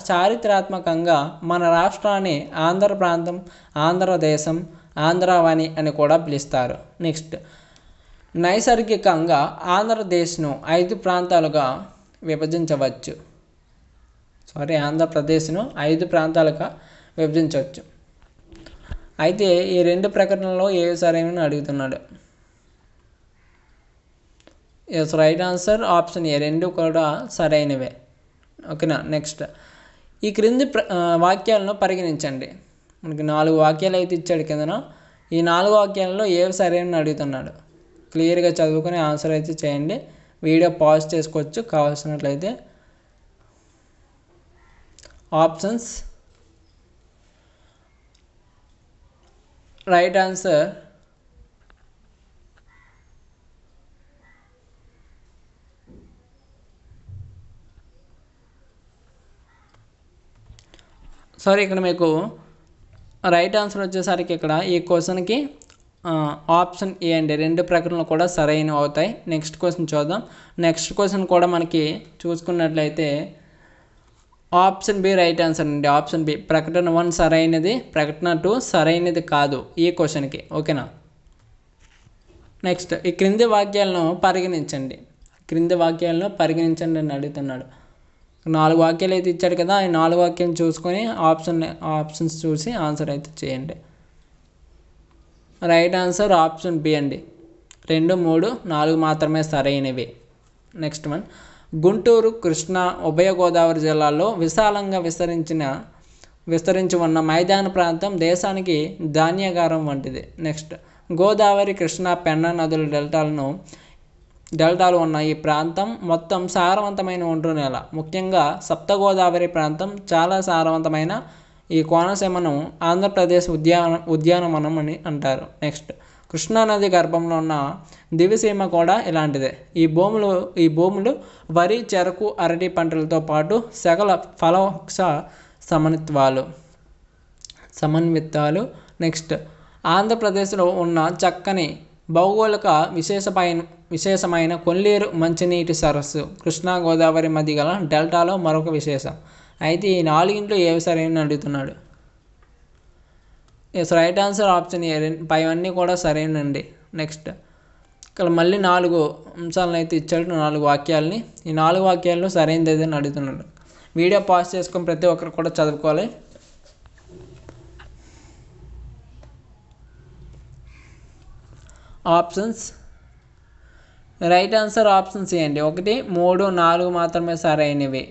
చారిత్రాత్మకంగా మన రాష్ట్రాన్ని ఆంధ్ర ప్రాంతం, ఆంధ్రదేశం, ఆంధ్రావని అని కూడా పిలుస్తారు. నెక్స్ట్, నైసర్గికంగా ఆంధ్రదేశ్ను 5 ప్రాంతాలుగా విభజించవచ్చు. ఆంధ్రప్రదేశ్ను 5 ప్రాంతాలుగా విభజించవచ్చు. అయితే ఈ 2 ప్రకటనలో ఏవి సరైనవి అడుగుతున్నాడు. Yes right answer option A 2 కూడా సరైనవే ఓకేనా. నెక్స్ట్, ఈ క్రింది వాక్యాలను పరిగణించండి. మనకి 4 వాక్యాలు అయితే ఇచ్చాడు కిందన. ఈ 4 వాక్యాలలో ఏవి సరైనవి అడుగుతున్నాడు. క్లియర్గా చదువుకొని ఆన్సర్ అయితే చేయండి. వీడియో పాజ్ చేసుకోవచ్చు కావాల్సినట్లయితే. ఆప్షన్స్ రైట్ ఆన్సర్ ఇక్కడ మీకు రైట్ ఆన్సర్ వచ్చేసరికి ఇక్కడ ఈ క్వశ్చన్కి ఆప్షన్ ఏ అండి. 2 ప్రకటనలు కూడా సరైనవి అవుతాయి. నెక్స్ట్ క్వశ్చన్ చూద్దాం. నెక్స్ట్ క్వశ్చన్ కూడా మనకి చూసుకున్నట్లయితే ఆప్షన్ బి రైట్ ఆన్సర్ అండి. ఆప్షన్ బి ప్రకటన 1 సరైనది, ప్రకటన 2 సరైనది కాదు ఈ క్వశ్చన్కి ఓకేనా. నెక్స్ట్, ఈ క్రింది వాక్యాలను పరిగణించండి. అని అడుగుతున్నాడు. 4 వాక్యాలు అయితే ఇచ్చాడు కదా. ఈ 4 వాక్యాలు చూసుకొని ఆప్షన్స్ చూసి ఆన్సర్ అయితే చేయండి. రైట్ ఆన్సర్ ఆప్షన్ బి అండి. 2, 3, 4 మాత్రమే సరైనవి. నెక్స్ట్ వన్, గుంటూరు, కృష్ణా, ఉభయ గోదావరి జిల్లాల్లో విశాలంగా విస్తరించి ఉన్న మైదాన ప్రాంతం దేశానికి ధాన్యాగారం వంటిది. నెక్స్ట్, గోదావరి, కృష్ణా, పెన్నా నదుల డెల్టాలు ఉన్న ఈ ప్రాంతం మొత్తం సారవంతమైన ఒండ్రు నేల. ముఖ్యంగా సప్త గోదావరి ప్రాంతం చాలా సారవంతమైన ఈ కోనసీమను ఆంధ్రప్రదేశ్ ఉద్యానవనం అని అంటారు. నెక్స్ట్, కృష్ణానది గర్భంలో ఉన్న దివిసీమ కూడా ఇలాంటిదే. ఈ భూములు వరి, చెరకు, అరటి పంటలతో పాటు సకల ఫలవృక్ష సమన్వితాలు. నెక్స్ట్ ఆంధ్రప్రదేశ్లో ఉన్న చక్కని భౌగోళిక విశేషమైన కొల్లేరు మంచినీటి సరస్సు కృష్ణా గోదావరి మధ్య గల డెల్టాలో మరొక విశేషం. అయితే ఈ 4 ఏవి సరైన అడుగుతున్నాడు. Yes, right answer option A. పైవన్నీ కూడా సరైనండి. నెక్స్ట్ ఇక్కడ మళ్ళీ 4 అంశాలను అయితే ఇచ్చాడు, 4 వాక్యాలని. ఈ 4 వాక్యాలను సరైనది ఏదని అడుగుతున్నాడు. వీడియో పాజ్ చేసుకొని ప్రతి ఒక్కరు కూడా చదువుకోవాలి. ఆప్షన్స్ రైట్ ఆన్సర్ ఆప్షన్స్ ఏంటి 1, 3, 4 మాత్రమే సరైనవి.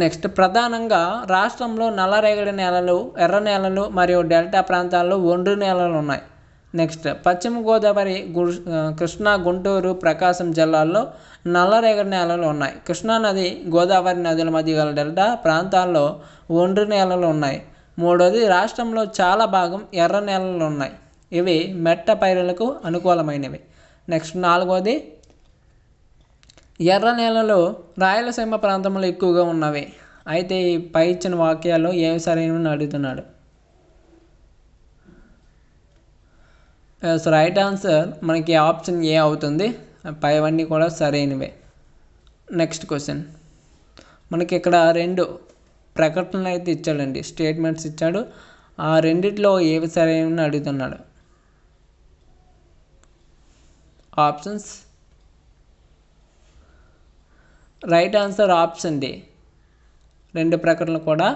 నెక్స్ట్ ప్రధానంగా రాష్ట్రంలో నల్లరేగడి నేలలు, ఎర్ర నేలలు మరియు డెల్టా ప్రాంతాల్లో ఒండ్రు నేలలు ఉన్నాయి. నెక్స్ట్ పశ్చిమ గోదావరి, కృష్ణా, గుంటూరు, ప్రకాశం జిల్లాల్లో నల్లరేగడి నేలలు ఉన్నాయి. కృష్ణానది, గోదావరి నదుల మధ్య గల డెల్టా ప్రాంతాల్లో ఒండ్రు నేలలు ఉన్నాయి. 3వది రాష్ట్రంలో చాలా భాగం ఎర్ర నేలలు ఉన్నాయి. ఇవి మెట్ట పైరులకు అనుకూలమైనవి. నెక్స్ట్ 4వది ఎర్ర నేలలు రాయలసీమ ప్రాంతంలో ఎక్కువగా ఉన్నవి. అయితే ఈ పై ఇచ్చిన వాక్యాల్లో ఏవి సరైనవి అడుగుతున్నాడు. రైట్ ఆన్సర్ మనకి ఆప్షన్ ఏ అవుతుంది. పైవన్నీ కూడా సరైనవే. నెక్స్ట్ క్వశ్చన్ మనకి ఇక్కడ 2 ప్రకటనలు అయితే ఇచ్చాడండి, స్టేట్మెంట్స్ ఇచ్చాడు. ఆ రెండిట్లో ఏవి సరైనవి అడుగుతున్నాడు. Options right answer option D. 2 ప్రకటనలు కూడా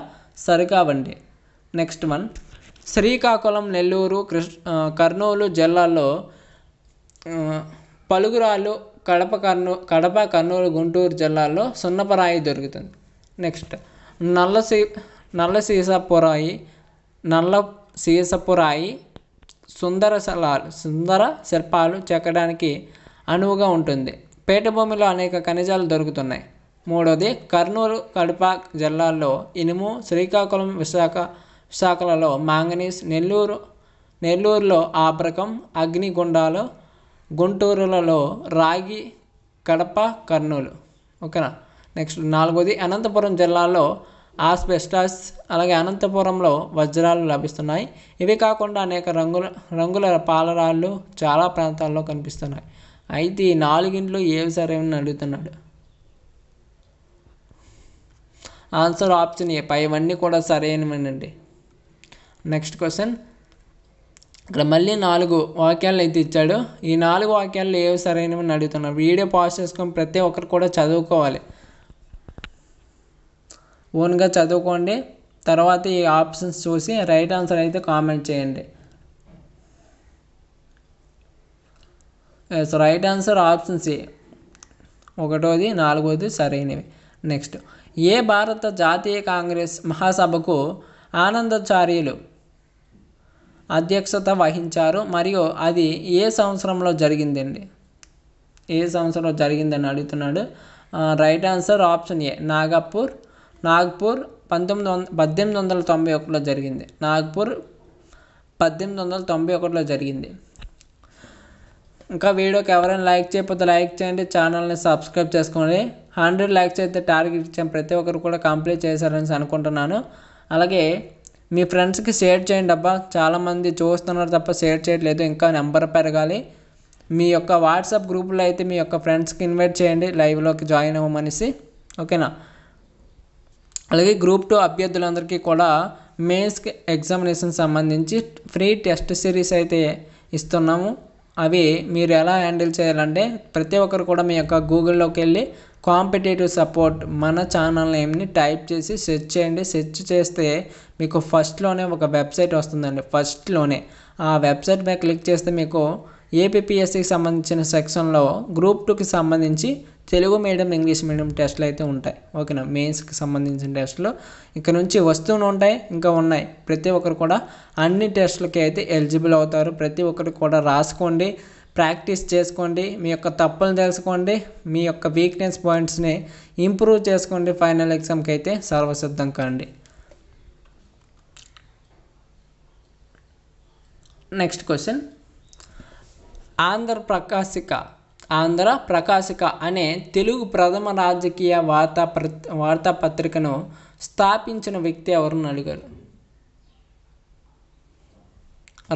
సరికావండి. నెక్స్ట్ వన్ శ్రీకాకుళం, నెల్లూరు, కర్నూలు జిల్లాల్లో పలుగురాళ్ళు, కడప, కర్నూలు, గుంటూరు జిల్లాల్లో సున్నపరాయి దొరుకుతుంది. నెక్స్ట్ నల్ల సీసపురాయి సుందర శిల్పాలు చెక్కడానికి అనువుగా ఉంటుంది. పీఠభూమిలో అనేక ఖనిజాలు దొరుకుతున్నాయి. 3వది కర్నూలు, కడప జిల్లాల్లో ఇనుము, శ్రీకాకుళం, విశాఖలలో మాంగనీస్, నెల్లూరులో ఆబ్రకం, అగ్నిగుండాలు, గుంటూరులలో రాగి, కడప, కర్నూలు. ఓకేనా. నెక్స్ట్ 4వది అనంతపురం జిల్లాలో ఆస్బెస్టాస్, అలాగే అనంతపురంలో వజ్రాలు లభిస్తున్నాయి. ఇవి కాకుండా అనేక రంగుల పాలరాళ్ళు చాలా ప్రాంతాల్లో కనిపిస్తున్నాయి. అయితే ఈ 4 ఏవి సరైనవి అడుగుతున్నాడు. Answer option A. పైవన్నీ కూడా సరైనవేనండి. నెక్స్ట్ క్వశ్చన్ ఇక్కడ మళ్ళీ 4 వాక్యాలు అయితే ఇచ్చాడు. ఈ 4 వాక్యాలు ఏవి సరైనవి అడుగుతున్నాడు. వీడియో పాజ్ చేసుకొని ప్రతి ఒక్కరు కూడా చదువుకోవాలి, ఓన్గా చదువుకోండి. తర్వాత ఈ ఆప్షన్స్ చూసి రైట్ ఆన్సర్ అయితే కామెంట్ చేయండి. Right answer option C. 1వది, 4వది సరైనవి. నెక్స్ట్ ఏ భారత జాతీయ కాంగ్రెస్ మహాసభకు ఆనందాచార్యులు అధ్యక్షత వహించారు మరియు అది ఏ సంవత్సరంలో జరిగిందండి. ఏ సంవత్సరంలో జరిగిందని అడుగుతున్నాడు. Right answer option A. Nagpur 1891లో జరిగింది. నాగ్పూర్ 1891లో జరిగింది. ఇంకా వీడియోకి ఎవరైనా లైక్ చేయకపోతే లైక్ చేయండి, ఛానల్ని సబ్స్క్రైబ్ చేసుకోండి. 100 లైక్స్ అయితే టార్గెట్ ఇచ్చాం, ప్రతి ఒక్కరు కూడా కంప్లీట్ చేశారని అనుకుంటున్నాను. అలాగే మీ ఫ్రెండ్స్కి షేర్ చేయండి అబ్బా, చాలామంది చూస్తున్నారు తప్ప షేర్ చేయట్లేదు. ఇంకా నెంబర్ పెరగాలి. మీ యొక్క వాట్సాప్ గ్రూప్లో అయితే మీ యొక్క ఫ్రెండ్స్కి ఇన్వైట్ చేయండి లైవ్లోకి జాయిన్ అవ్వమనేసి. ఓకేనా. అలాగే గ్రూప్ 2 అభ్యర్థులందరికీ కూడా మెయిన్స్కి ఎగ్జామినేషన్ సంబంధించి ఫ్రీ టెస్ట్ సిరీస్ అయితే ఇస్తున్నాము. అవి మీరు ఎలా హ్యాండిల్ చేయాలంటే ప్రతి ఒక్కరు కూడా మీ యొక్క గూగుల్లోకి వెళ్ళి కాంపిటేటివ్ సపోర్ట్ మన ఛానల్ నేమ్ని టైప్ చేసి సెర్చ్ చేయండి. సెర్చ్ చేస్తే మీకు ఫస్ట్లోనే ఒక వెబ్సైట్ వస్తుందండి. ఫస్ట్లోనే ఆ వెబ్సైట్ మీద క్లిక్ చేస్తే మీకు ఏపీఎస్సికి సంబంధించిన సెక్షన్లో గ్రూప్ 2కి సంబంధించి తెలుగు మీడియం, ఇంగ్లీష్ మీడియం టెస్టులు అయితే ఉంటాయి. ఓకేనా. మెయిన్స్కి సంబంధించిన టెస్టులు ఇక్కడ నుంచి వస్తూనే ఉంటాయి, ఇంకా ఉన్నాయి. ప్రతి ఒక్కరు కూడా అన్ని టెస్టులకి అయితే ఎలిజిబుల్ అవుతారు. ప్రతి ఒక్కరు కూడా రాసుకోండి, ప్రాక్టీస్ చేసుకోండి, మీ యొక్క తప్పులను తెలుసుకోండి, మీ యొక్క వీక్నెస్ పాయింట్స్ని ఇంప్రూవ్ చేసుకోండి. ఫైనల్ ఎగ్జామ్కి అయితే సర్వసిద్ధం కాండి. నెక్స్ట్ క్వశ్చన్ ఆంధ్ర ప్రకాశిక అనే తెలుగు ప్రథమ రాజకీయ వార్తాపత్రికను స్థాపించిన వ్యక్తి ఎవరని అడిగారు.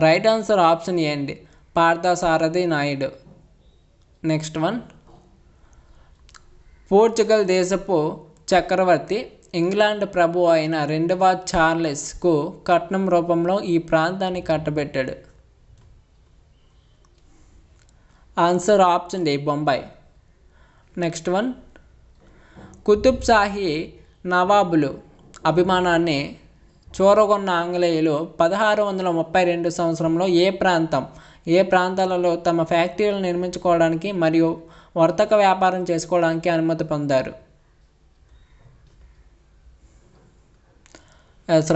రైట్ ఆన్సర్ ఆప్షన్ ఏ అండి, Parthasarathi Naidu. Next one, Portugal దేశపు చక్రవర్తి ఇంగ్లాండ్ ప్రభు అయిన 2వ చార్లెస్కు కట్నం రూపంలో ఈ ప్రాంతాన్ని కట్టబెట్టాడు. Answer option D, Bombay. Next one, Qutb Shahi నవాబులు అభిమానాన్ని చూరగొన్న ఆంగ్లేయులు 1632 సంవత్సరంలో ఏ ప్రాంతాలలో తమ ఫ్యాక్టరీలు నిర్మించుకోవడానికి మరియు వర్తక వ్యాపారం చేసుకోవడానికి అనుమతి పొందారు.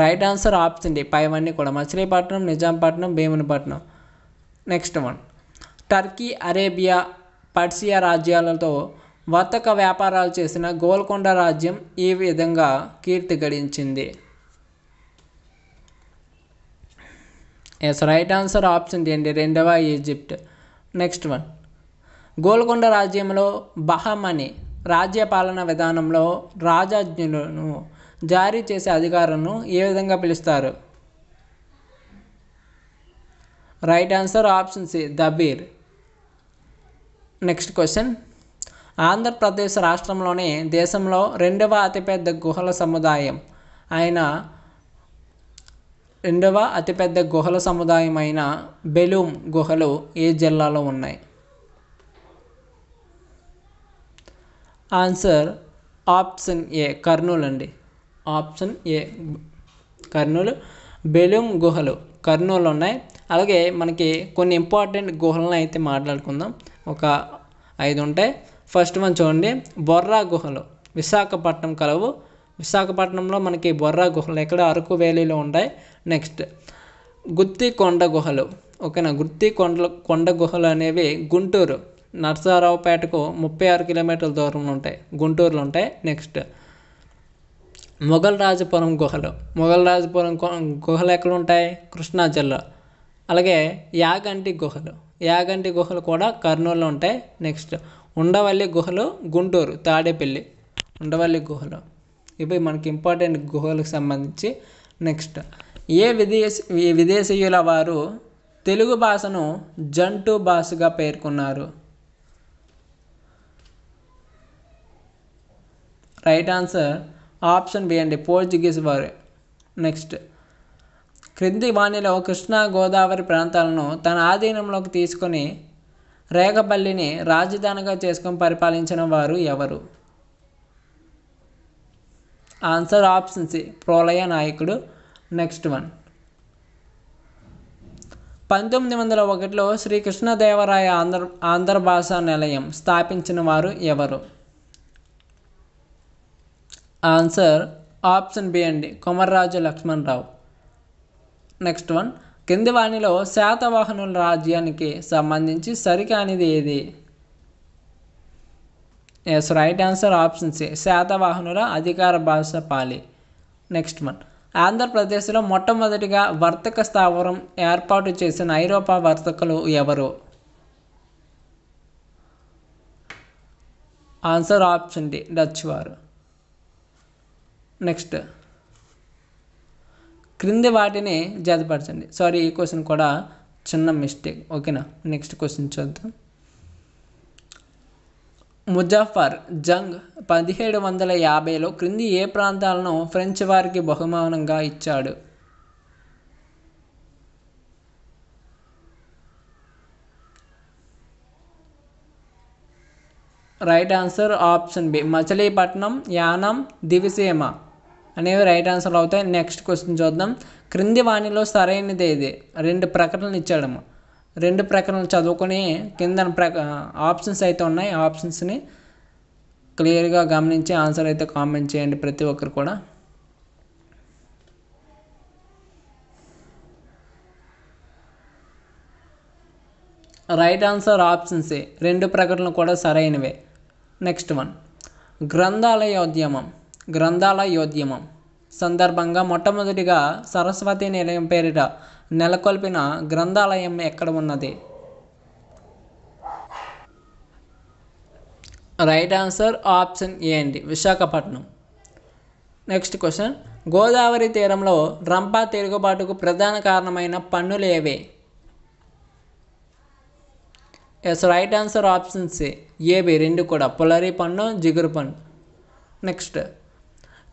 రైట్ ఆన్సర్ ఆప్షన్ డి, పైవన్నీ కూడా Machilipatnam, Nizampatnam, Bheemunipatnam. Next one, Turkey, Arabia, Persia రాజ్యాలతో వర్తక వ్యాపారాలు చేసిన గోల్కొండ రాజ్యం ఈ విధంగా కీర్తి గడించింది. రైట్ ఆన్సర్ ఆప్షన్ డి అండి, 2వ ఈజిప్ట్. నెక్స్ట్ వన్, గోల్కొండ రాజ్యంలో బహమని రాజ్యపాలన విధానంలో రాజాజ్ఞలను జారీ చేసే అధికారులను ఏ విధంగా పిలుస్తారు. Right answer option C, Dabir. Next question, Andhra Pradesh రాష్ట్రంలోనే దేశంలో 2వ అతిపెద్ద గుహల సముదాయం అయిన బెలూమ్ గుహలు ఏ జిల్లాలో ఉన్నాయి. ఆన్సర్ ఆప్షన్ ఏ, కర్నూలు అండి. Option A, Kurnool. బెలూమ్ గుహలు కర్నూలు ఉన్నాయి. అలాగే మనకి కొన్ని ఇంపార్టెంట్ గుహలను అయితే మాట్లాడుకుందాం. ఒక 5 ఉంటాయి. ఫస్ట్ వన్ చూడండి, బొర్రా గుహలు విశాఖపట్నం కలవు. విశాఖపట్నంలో మనకి బొర్రా గుహలు ఎక్కడ, అరకు వ్యాలీలో ఉంటాయి. నెక్స్ట్, గుత్తి కొండ గుహలు. ఓకేనా, గుత్తి కొండ గుహలు అనేవి గుంటూరు నరసరావుపేటకు 36 కిలోమీటర్ల దూరంలో ఉంటాయి, గుంటూరులో ఉంటాయి. నెక్స్ట్, మొఘల్ రాజపురం గుహలు ఎక్కడ ఉంటాయి, కృష్ణా జిల్లా. అలాగే యాగంటి గుహలు కూడా కర్నూలులో ఉంటాయి. నెక్స్ట్, ఉండవల్లి గుహలు గుంటూరు, తాడేపల్లి ఉండవల్లి గుహలు. ఇవి మనకి ఇంపార్టెంట్ గుహలకు సంబంధించి. నెక్స్ట్, ఏ విదేశీయుల వారు తెలుగు భాషను జంటు భాషగా పేర్కొన్నారు. రైట్ ఆన్సర్ ఆప్షన్ బి అండి, పోర్చుగీస్ వారు. నెక్స్ట్, క్రింది వాణిలో కృష్ణా గోదావరి ప్రాంతాలను తన ఆధీనంలోకి తీసుకొని రేగపల్లిని రాజధానిగా చేసుకొని పరిపాలించిన వారు ఎవరు. ఆన్సర్ ఆప్షన్ సి, ప్రోలయ నాయకుడు. నెక్స్ట్ వన్, 1901లో శ్రీకృష్ణదేవరాయ ఆంధ్ర భాషా నిలయం స్థాపించిన వారు ఎవరు. ఆన్సర్ ఆప్షన్ బి అండి, కొమర్రాజు లక్ష్మణరావు. నెక్స్ట్ వన్, కింది వాణిలో శాతవాహనుల రాజ్యానికి సంబంధించి సరికానిది ఏది. రైట్ ఆన్సర్ ఆప్షన్ సి, శాతవాహనుల అధికార భాష పాలి. నెక్స్ట్ వన్, ఆంధ్రప్రదేశ్లో మొట్టమొదటిగా వర్తక స్థావరం ఏర్పాటు చేసిన ఐరోపా వర్తకులు ఎవరు. ఆన్సర్ ఆప్షన్ డి, డచ్ వారు. నెక్స్ట్, క్రింది వాటిని జతపరచండి. సారీ, ఈ క్వశ్చన్ కూడా చిన్న మిస్టేక్. ఓకేనా, నెక్స్ట్ క్వశ్చన్ చూద్దాం. ముజఫర్ జంగ్ 1750లో క్రింది ఏ ప్రాంతాలను ఫ్రెంచ్ వారికి బహుమానంగా ఇచ్చాడు. Right answer option B, Machilipatnam, Yanam, Diviseema అనేవి రైట్ ఆన్సర్ అవుతాయి. నెక్స్ట్ క్వశ్చన్ చూద్దాం. క్రింది వాణిలో సరైనది ఏది. 2 ప్రకటనలు ఇచ్చాడము. 2 ప్రకటనలు చదువుకొని కింద ఆప్షన్స్ అయితే ఉన్నాయి. ఆప్షన్స్ని క్లియర్గా గమనించి ఆన్సర్ అయితే కామెంట్ చేయండి ప్రతి ఒక్కరు కూడా. రైట్ ఆన్సర్ ఆప్షన్ సి, 2 ప్రకటనలు కూడా సరైనవే. నెక్స్ట్ వన్, గ్రంథాలయోద్యమం సందర్భంగా మొట్టమొదటిగా సరస్వతి నిలయం పేరిట నెలకొల్పిన గ్రంథాలయం ఎక్కడ ఉన్నది. రైట్ ఆన్సర్ ఆప్షన్ ఏ అండి, విశాఖపట్నం. నెక్స్ట్ క్వశ్చన్, గోదావరి తీరంలో రంపా తిరుగుబాటుకు ప్రధాన కారణమైన పన్నులు ఏవే? Yes, right answer option C, A B రెండు కూడా, పులరి పన్ను, జిగురు పన్ను. నెక్స్ట్,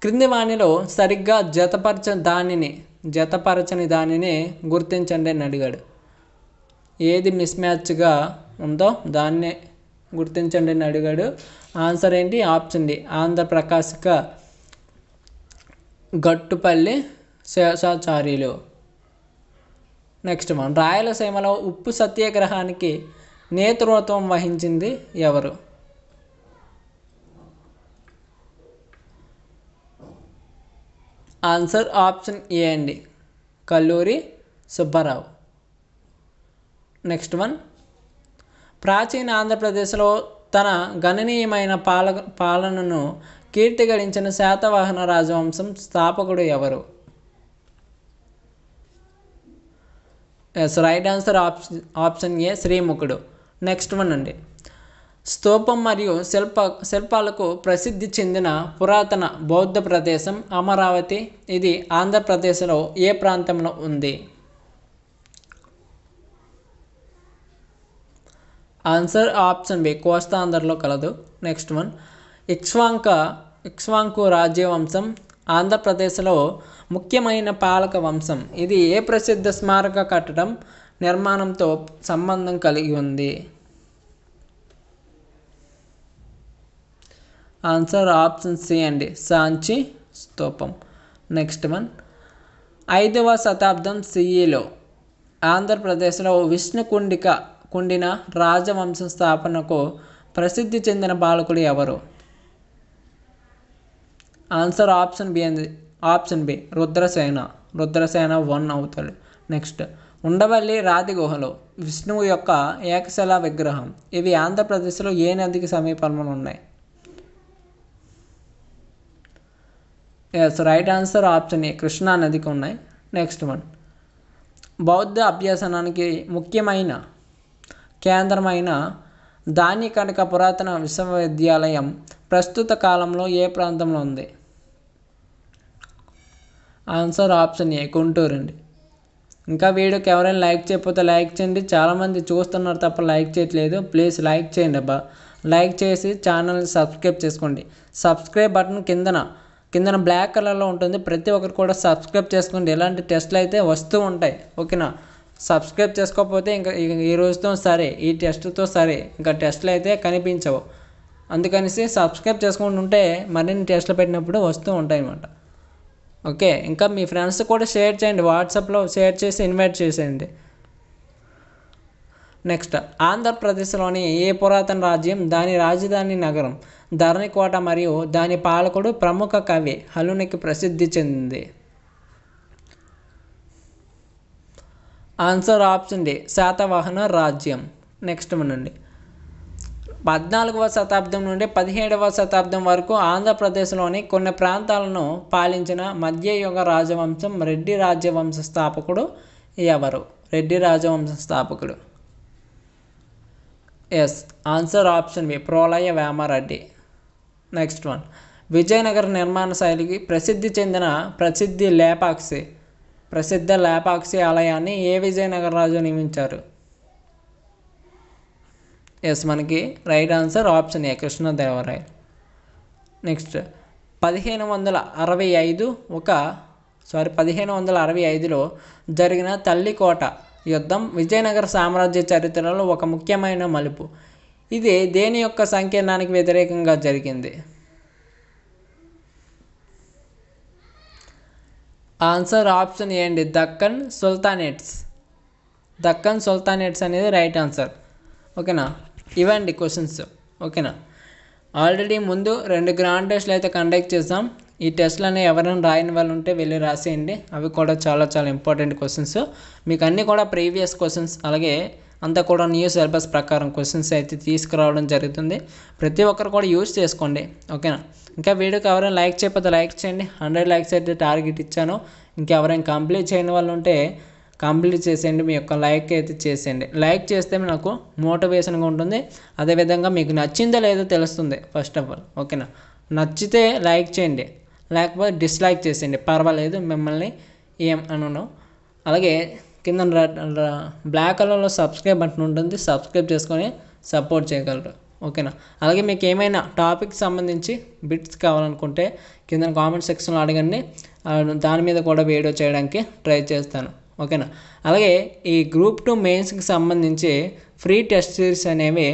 క్రింది వాణిలో సరిగ్గా జతపరచని దానిని గుర్తించండి అని అడిగాడు. ఏది మిస్ మ్యాచ్గా ఉందో దాన్నే గుర్తించండి అని అడిగాడు. ఆన్సర్ ఏంటి? Option D, Andhra Prakasika Gattupalli Seshacharyulu. Next one, రాయలసీమలో ఉప్పు సత్యాగ్రహానికి నేతృత్వం వహించింది ఎవరు? ఆన్సర్ ఆప్షన్ ఏ అండి, కల్లూరి సుబ్బారావు. నెక్స్ట్ వన్, ప్రాచీన ఆంధ్రప్రదేశ్లో తన గణనీయమైన పాలనను కీర్తి గడించిన శాతవాహన రాజవంశం స్థాపకుడు ఎవరు? Yes, right answer option A, శ్రీముఖుడు. నెక్స్ట్ వన్ అండి, స్తూపం మరియు శిల్పాలకు ప్రసిద్ధి చెందిన పురాతన బౌద్ధ ప్రదేశం అమరావతి. ఇది ఆంధ్రప్రదేశ్లో ఏ ప్రాంతంలో ఉంది? ఆన్సర్ ఆప్షన్ బి, కోస్తాంధ్రలో కలదు. నెక్స్ట్ వన్, ఇక్ష్వాకు రాజ్యవంశం ఆంధ్రప్రదేశ్లో ముఖ్యమైన పాలక వంశం. ఇది ఏ ప్రసిద్ధ స్మారక కట్టడం నిర్మాణంతో సంబంధం కలిగి ఉంది? ఆన్సర్ ఆప్షన్ సి అండి, సాంచి స్తూపం. నెక్స్ట్ వన్, 5వ శతాబ్దం సిఈలో ఆంధ్రప్రదేశ్లో కుండిన రాజవంశ స్థాపనకు ప్రసిద్ధి చెందిన పాలకుడు ఎవరు? ఆన్సర్ ఆప్షన్ బి అండి, ఆప్షన్ బి, రుద్రసేన 1 అవుతాడు. నెక్స్ట్, ఉండవల్లి రాతి గుహలు విష్ణువు యొక్క ఏకశిలా విగ్రహం. ఇవి ఆంధ్రప్రదేశ్లో ఏ నదికి సమీపంలో ఉన్నాయి? Yes, right answer option A, Krishna నదికి ఉన్నాయి. నెక్స్ట్ వన్, బౌద్ధ అభ్యాసనానికి ముఖ్యమైన కేంద్రమైన దానికనక పురాతన విశ్వవిద్యాలయం ప్రస్తుత కాలంలో ఏ ప్రాంతంలో ఉంది? ఆన్సర్ ఆప్షన్ ఏ, గుంటూరు అండి. ఇంకా వీడియోకి ఎవరైనా లైక్ చేయకపోతే లైక్ చేయండి. చాలామంది చూస్తున్నారు తప్ప లైక్ చేయట్లేదు. ప్లీజ్ లైక్ చేయండి అబ్బా. లైక్ చేసి ఛానల్ని సబ్స్క్రైబ్ చేసుకోండి. సబ్స్క్రైబ్ బటన్ కిందన బ్లాక్ కలర్లో ఉంటుంది. ప్రతి ఒక్కరు కూడా సబ్స్క్రైబ్ చేసుకోండి. ఎలాంటి టెస్ట్లు అయితే వస్తూ ఉంటాయి, ఓకేనా? సబ్స్క్రైబ్ చేసుకోకపోతే ఇంకా ఈ రోజుతో సరే, ఈ టెస్ట్తో సరే, ఇంకా టెస్ట్లు అయితే కనిపించవు. అందుకనేసి సబ్స్క్రైబ్ చేసుకుంటూ ఉంటే మరిన్ని టెస్ట్లు పెట్టినప్పుడు వస్తూ ఉంటాయి అన్నమాట. ఓకే, ఇంకా మీ ఫ్రెండ్స్ కూడా షేర్ చేయండి, వాట్సాప్లో షేర్ చేసి ఇన్వైట్ చేసేయండి. నెక్స్ట్, ఆంధ్రప్రదేశ్లోని ఏ పురాతన రాజ్యం, దాని రాజధాని నగరం ధరణికోట మరియు దాని పాలకుడు ప్రముఖ కవి హలునికి ప్రసిద్ధి చెందింది? ఆన్సర్ ఆప్షన్ డి, శాతవాహన రాజ్యం. నెక్స్ట్ అండి, 14వ శతాబ్దం నుండి 17వ శతాబ్దం వరకు ఆంధ్రప్రదేశ్లోని కొన్ని ప్రాంతాలను పాలించిన మధ్యయుగ రాజవంశం రెడ్డి రాజవంశ స్థాపకుడు ఎవరు? రెడ్డి రాజవంశ స్థాపకుడు. Yes, answer option B, Prolaya Vemareddy. Next one, Vijayanagara నిర్మాణ శైలికి ప్రసిద్ధి చెందిన ప్రసిద్ధ లేపాక్షి ఆలయాన్ని ఏ విజయనగర రాజు నిర్మించారు? ఎస్, మనకి రైట్ ఆన్సర్ ఆప్షన్ ఏ, కృష్ణదేవరాయలు. నెక్స్ట్, 1565లో జరిగిన తల్లికోట యుద్ధం విజయనగర సామ్రాజ్య చరిత్రలో ఒక ముఖ్యమైన మలుపు. ఇది దేని యొక్క సంకీర్ణానికి వ్యతిరేకంగా జరిగింది? ఆన్సర్ ఆప్షన్ ఏ అండి, దక్కన్ సుల్తానేట్స్ అనేది రైట్ ఆన్సర్. ఓకేనా? ఇవండి క్వశ్చన్స్. ఓకేనా? ఆల్రెడీ ముందు 2 గ్రాండ్ టెస్ట్లు అయితే కండక్ట్ చేసాం. ఈ టెస్ట్లు అనేవి ఎవరైనా రాయని వాళ్ళు ఉంటే వెళ్ళి రాసేయండి. అవి కూడా చాలా చాలా ఇంపార్టెంట్ క్వశ్చన్స్. మీకు అన్నీ కూడా ప్రీవియస్ క్వశ్చన్స్, అలాగే అంతా కూడా న్యూ సిలబస్ ప్రకారం క్వశ్చన్స్ అయితే తీసుకురావడం జరుగుతుంది. ప్రతి ఒక్కరు కూడా యూజ్ చేసుకోండి. ఓకేనా? ఇంకా వీడియోకి ఎవరైనా లైక్ చేయకపోతే లైక్ చేయండి. 100 లైక్స్ అయితే టార్గెట్ ఇచ్చాను. ఇంకెవరైనా కంప్లీట్ చేయని వాళ్ళు ఉంటే కంప్లీట్ చేసేయండి. మీ యొక్క లైక్ అయితే చేసేయండి. లైక్ చేస్తే నాకు మోటివేషన్గా ఉంటుంది. అదేవిధంగా మీకు నచ్చిందో లేదో తెలుస్తుంది ఫస్ట్ ఆఫ్ ఆల్. ఓకేనా, నచ్చితే లైక్ చేయండి, లేకపోతే డిస్లైక్ చేసేయండి, పర్వాలేదు, మిమ్మల్ని ఏం అనను. అలాగే కింద బ్లాక్ కలర్లో సబ్స్క్రైబ్ బటన్ ఉంటుంది, సబ్స్క్రైబ్ చేసుకొని సపోర్ట్ చేయగలరు. ఓకేనా, అలాగే మీకు ఏమైనా టాపిక్ సంబంధించి బిట్స్ కావాలనుకుంటే కింద కామెంట్ సెక్షన్లో అడగండి, దాని మీద కూడా వీడియో చేయడానికి ట్రై చేస్తాను. ఓకేనా, అలాగే ఈ గ్రూప్ 2 మెయిన్స్కి సంబంధించి ఫ్రీ టెస్ట్ సిరీస్ అనేవి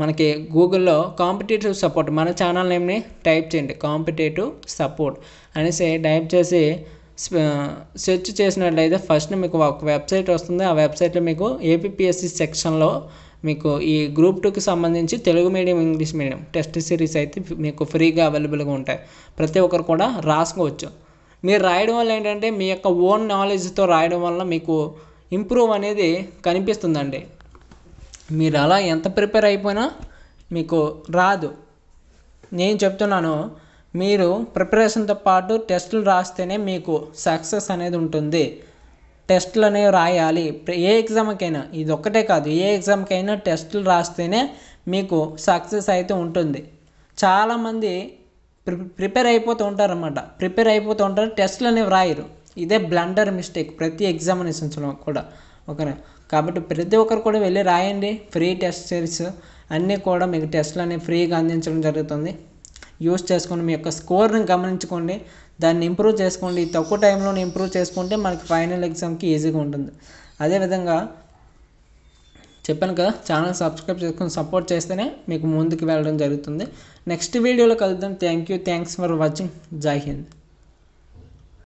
మనకి గూగుల్లో కాంపిటేటివ్ సపోర్ట్, మన ఛానల్ నేమ్ని టైప్ చేయండి, కాంపిటేటివ్ సపోర్ట్ అనేసి టైప్ చేసి సెర్చ్ చేసినట్లయితే ఫస్ట్ మీకు ఒక వెబ్సైట్ వస్తుంది. ఆ వెబ్సైట్లో మీకు ఏపీఎస్సి సెక్షన్లో మీకు ఈ గ్రూప్ 2కి సంబంధించి Telugu medium, English medium test series అయితే మీకు ఫ్రీగా అవైలబుల్గా ఉంటాయి. ప్రతి ఒక్కరు కూడా రాసుకోవచ్చు. మీరు రాయడం వల్ల ఏంటంటే మీ యొక్క ఓన్ నాలెడ్జ్తో రాయడం వల్ల మీకు ఇంప్రూవ్ అనేది కనిపిస్తుందండి. మీరు అలా ఎంత ప్రిపేర్ అయిపోయినా మీకు రాదు. నేను చెప్తున్నాను, మీరు ప్రిపరేషన్తో పాటు టెస్టులు రాస్తేనే మీకు సక్సెస్ అనేది ఉంటుంది. టెస్టులు అనేవి రాయాలి. ఏ ఎగ్జామ్కైనా, ఇది ఒక్కటే కాదు, ఏ ఎగ్జామ్కైనా టెస్టులు రాస్తేనే మీకు సక్సెస్ అయితే ఉంటుంది. చాలామంది ప్రిపేర్ అయిపోతూ ఉంటారు, టెస్టులు అనేవి రాయరు. ఇదే బ్లండర్ మిస్టేక్ ప్రతి ఎగ్జామినేషన్స్లో కూడా. ఓకేనా, కాబట్టి ప్రతి ఒక్కరు కూడా వెళ్ళి రాయండి. ఫ్రీ టెస్ట్ సిరీస్ అన్నీ కూడా మీకు టెస్టులు అనేవి ఫ్రీగా అందించడం జరుగుతుంది. యూస్ చేసుకొని మీ యొక్క స్కోర్ని గమనించుకోండి, దాన్ని ఇంప్రూవ్ చేసుకోండి. తక్కువ టైంలోనే ఇంప్రూవ్ చేసుకుంటే మనకి ఫైనల్ ఎగ్జామ్కి ఈజీగా ఉంటుంది. అదేవిధంగా చెప్పాను కదా, ఛానల్ సబ్స్క్రైబ్ చేసుకొని సపోర్ట్ చేస్తేనే మీకు ముందుకు వెళ్ళడం జరుగుతుంది. నెక్స్ట్ వీడియోలో కలుద్దాం. Thanks for watching. జై హింద్.